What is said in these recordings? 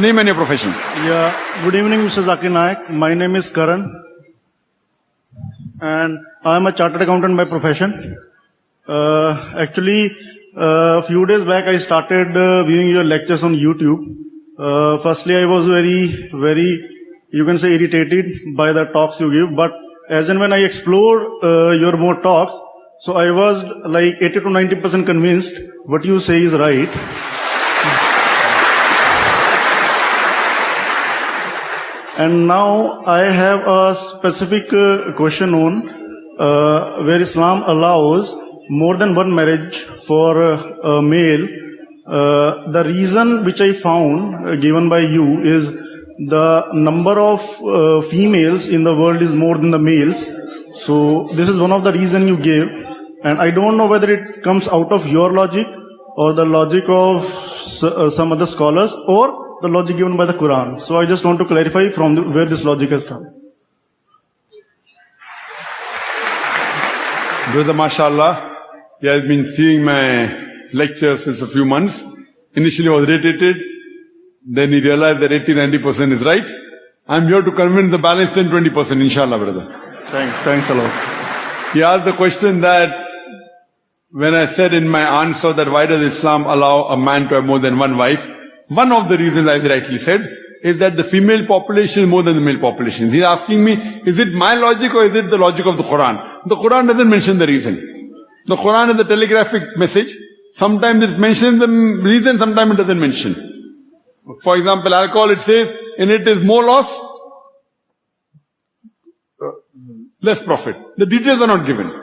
name and your profession. Yeah, good evening, Mr. Zakir Naik. My name is Karan, and I am a chartered accountant by profession. Actually, a few days back, I started viewing your lectures on YouTube. Firstly, I was very, you can say, irritated by the talks you give, but as and when I explored your more talks, so I was like 80 to 90% convinced what you say is right. And now I have a specific question on where Islam allows more than one marriage for a male. The reason which I found given by you is the number of females in the world is more than the males. So this is one of the reasons you gave. And I don't know whether it comes out of your logic or the logic of some other scholars or the logic given by the Quran. So I just want to clarify from where this logic has come. Brother, mashallah, he has been seeing my lectures since a few months. Initially was irritated, then he realized that 80-90% is right. I'm here to convince the balance 10-20%, inshallah, brother. Thanks a lot. He asked the question that when I said in my answer that why does Islam allow a man to have more than one wife, one of the reasons, as I rightly said, is that the female population is more than the male population. He's asking me, is it my logic or is it the logic of the Quran? The Quran doesn't mention the reason. The Quran is a telegraphic message. Sometimes it mentions the reason, sometimes it doesn't mention. For example, alcohol, it says, in it is more loss, less profit. The details are not given.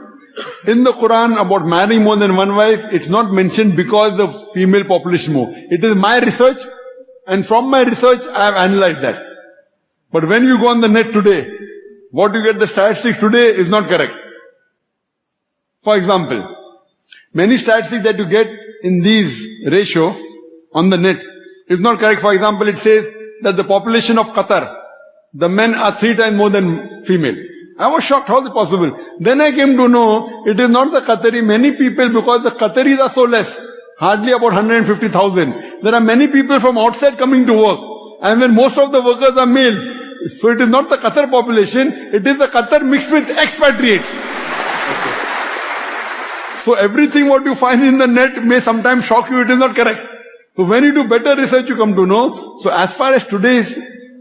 In the Quran about marrying more than one wife, it's not mentioned because the female population more. It is my research, and from my research, I have analyzed that. But when you go on the net today, what you get the statistics today is not correct. For example, many statistics that you get in these ratio on the net is not correct. For example, it says that the population of Qatar, the men are 3 times more than female. I was shocked. How is it possible? Then I came to know it is not the Qatari. Many people, because the Qataris are so less, hardly about 150,000. There are many people from outside coming to work. And when most of the workers are male, so it is not the Qatar population, it is the Qatar mixed with expatriates. So everything what you find in the net may sometimes shock you, it is not correct. So when you do better research, you come to know. So as far as today's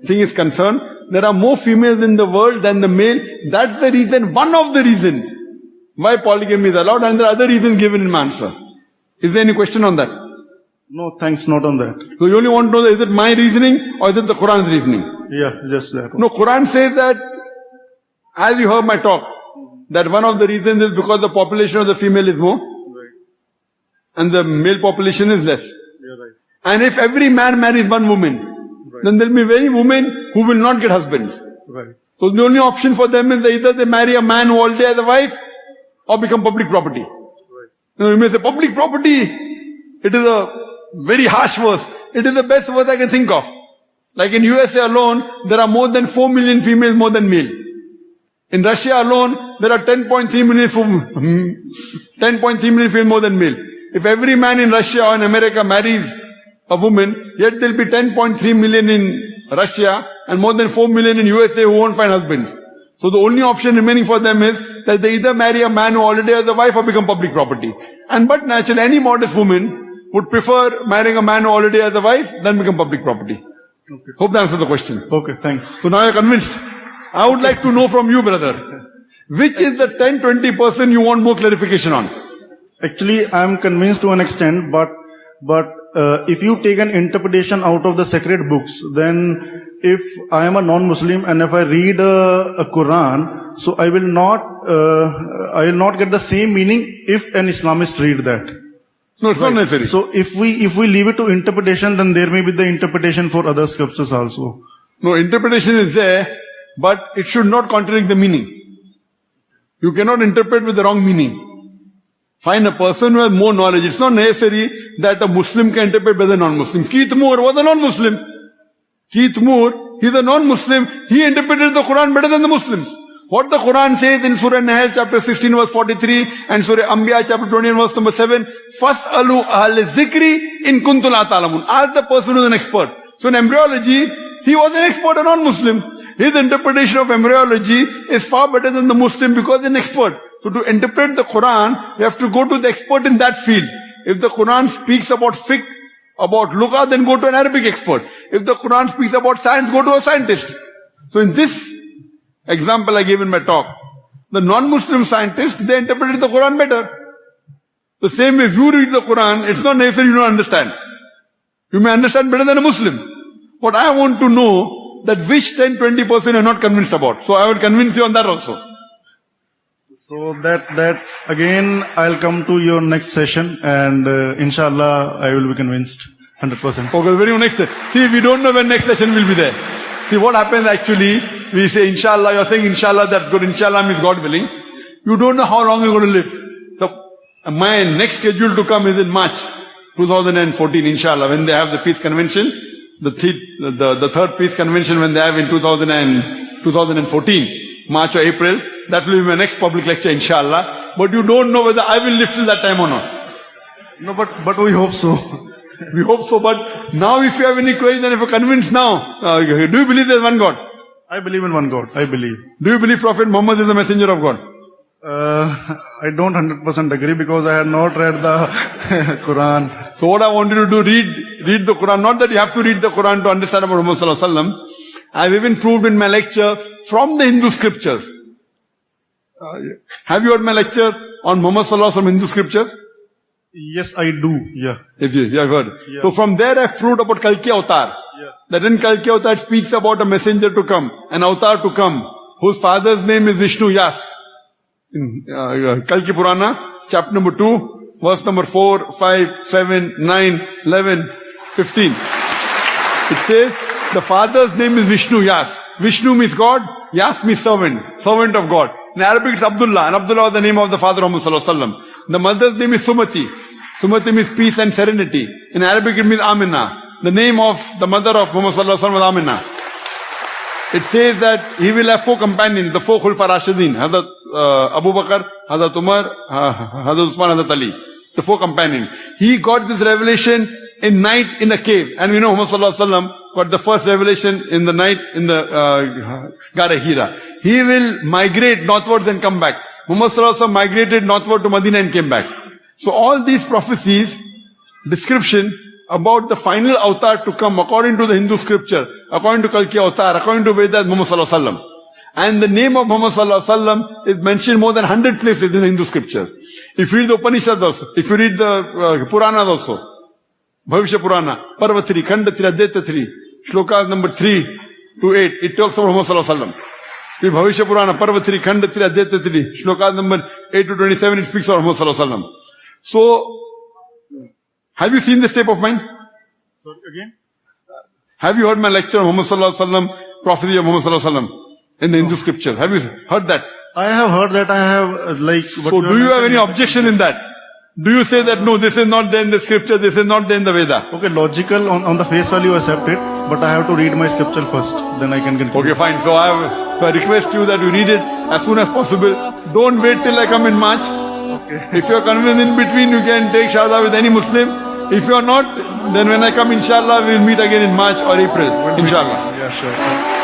thing is concerned, there are more females in the world than the male. That's the reason, one of the reasons why polygamy is allowed, and there are other reasons given in my answer. Is there any question on that? No, thanks, not on that. So you only want to know, is it my reasoning or is it the Quran's reasoning? Yeah, just that. No, Quran says that, as you heard my talk, that one of the reasons is because the population of the female is more, Right. and the male population is less. You're right. And if every man marries one woman, then there will be many women who will not get husbands. Right. So the only option for them is either they marry a man who already has a wife or become public property. Right. Now you may say public property, it is a very harsh verse. It is the best verse I can think of. Like in USA alone, there are more than 4 million females more than male. In Russia alone, there are 10.3 million females more than male. If every man in Russia or in America marries a woman, yet there will be 10.3 million in Russia and more than 4 million in USA who won't find husbands. So the only option remaining for them is that they either marry a man who already has a wife or become public property. But naturally, any modest woman would prefer marrying a man who already has a wife than become public property. Okay. Hope that answers the question. Okay, thanks. So now you're convinced. I would like to know from you, brother, which is the 10-20% you want more clarification on? Actually, I am convinced to an extent, but if you take an interpretation out of the sacred books, then if I am a non-Muslim and if I read a Quran, so I will not get the same meaning if an Islamist read that. No, it's not necessary. So if we leave it to interpretation, then there may be the interpretation for other scriptures also. No, interpretation is there, but it should not contradict the meaning. You cannot interpret with the wrong meaning. Find a person who has more knowledge. It's not necessary that a Muslim can interpret better than a non-Muslim. Keith Moore was a non-Muslim. Keith Moore, he's a non-Muslim. He interpreted the Quran better than the Muslims. What the Quran says in Surah Nahl chapter 16 verse 43 and Surah Anbiya chapter 20 verse number 7, فَاسْأَلُوا أَهْلَ الذِّكْرِ إِن كُنتُمْ لَا تَعْلَمُونَ. Ask the person who is an expert. So in embryology, he was an expert, a non-Muslim. His interpretation of embryology is far better than the Muslim because he's an expert. So to interpret the Quran, you have to go to the expert in that field. If the Quran speaks about fiqh, about lugha, then go to an Arabic expert. If the Quran speaks about science, go to a scientist. So in this example I gave in my talk, the non-Muslim scientists, they interpreted the Quran better. The same way if you read the Quran, it's not necessary you don't understand. You may understand better than a Muslim. But I want to know that which 10-20% you're not convinced about. So I will convince you on that also. So that again, I'll come to your next session, and inshallah, I will be convinced 100%. Okay, very next. See, we don't know when next session will be there. See, what happens actually, we say inshallah, you're saying inshallah, that's good. Inshallah means God willing. You don't know how long you're going to live. So, my next schedule to come is in March 2014, inshallah, when they have the peace convention, the third peace convention when they have in 2014, March or April. That will be my next public lecture, inshallah. But you don't know whether I will live till that time or not. No, but we hope so. We hope so, but now if you have any queries, then if you're convinced now, do you believe there's one God? I believe in one God. I believe. Do you believe Prophet Muhammad is the messenger of God? I don't 100% agree because I have not read the Quran. So what I want you to do, read the Quran. Not that you have to read the Quran to understand about Muhammad sallallahu alaihi wasallam. I've even proved in my lecture from the Hindu scriptures. Have you heard my lecture on Muhammad sallallahu alaihi wasallam Hindu scriptures? Yes, I do. Yeah. If you have heard. Yeah. So from there I've proved about Kalki Avatar. Yeah. That in Kalki Avatar it speaks about a messenger to come, an avatar to come, whose father's name is Vishnu Yas. In Kalki Purana, chapter number 2, verse number 4, 5, 7, 9, 11, 15. It says, the father's name is Vishnu Yas. Vishnu means God, Yas means servant, servant of God. In Arabic it's Abdullah, and Abdullah was the name of the father of Muhammad sallallahu alaihi wasallam. The mother's name is Sumati. Sumati means peace and serenity. In Arabic it means Amina. The name of the mother of Muhammad sallallahu alaihi wasallam was Amina. It says that he will have 4 companions, the 4 Khulfa Rashidin, Hazrat Abu Bakr, Hazrat Umar, Hazrat Usman, Hazrat Ali. The 4 companions. He got this revelation in night in a cave. And we know Muhammad sallallahu alaihi wasallam got the first revelation in the night in the Gara Hira. He will migrate northwards and come back. Muhammad sallallahu alaihi wasallam migrated northward to Medina and came back. So all these prophecies, description about the final avatar to come according to the Hindu scripture, according to Kalki Avatar, according to Vedas, Muhammad sallallahu alaihi wasallam. And the name of Muhammad sallallahu alaihi wasallam is mentioned more than 100 places in the Hindu scripture. If you read the Upanishads also, if you read the Puranas also, Bhavishya Purana, Parva 3, Khanda 3, Advaita 3, Shlokas number 3 to 8, it talks about Muhammad sallallahu alaihi wasallam. If Bhavishya Purana, Parva 3, Khanda 3, Advaita 3, Shlokas number 8 to 27, it speaks about Muhammad sallallahu alaihi wasallam. So, have you seen this tape of mine? Sorry, again? Have you heard my lecture on Muhammad sallallahu alaihi wasallam, prophecy of Muhammad sallallahu alaihi wasallam in the Hindu scriptures? Have you heard that? I have heard that. I have So do you have any objection in that? Do you say that no, this is not there in the scripture, this is not there in the Veda? Okay, logical on the face value accept it, but I have to read my scripture first. Then I can conclude. Okay, fine. So I request you that you read it as soon as possible. Don't wait till I come in March. Okay. If you are convinced in between, you can take Shahada with any Muslim. If you are not, then when I come, inshallah, we will meet again in March or April. Inshallah. Yeah, sure.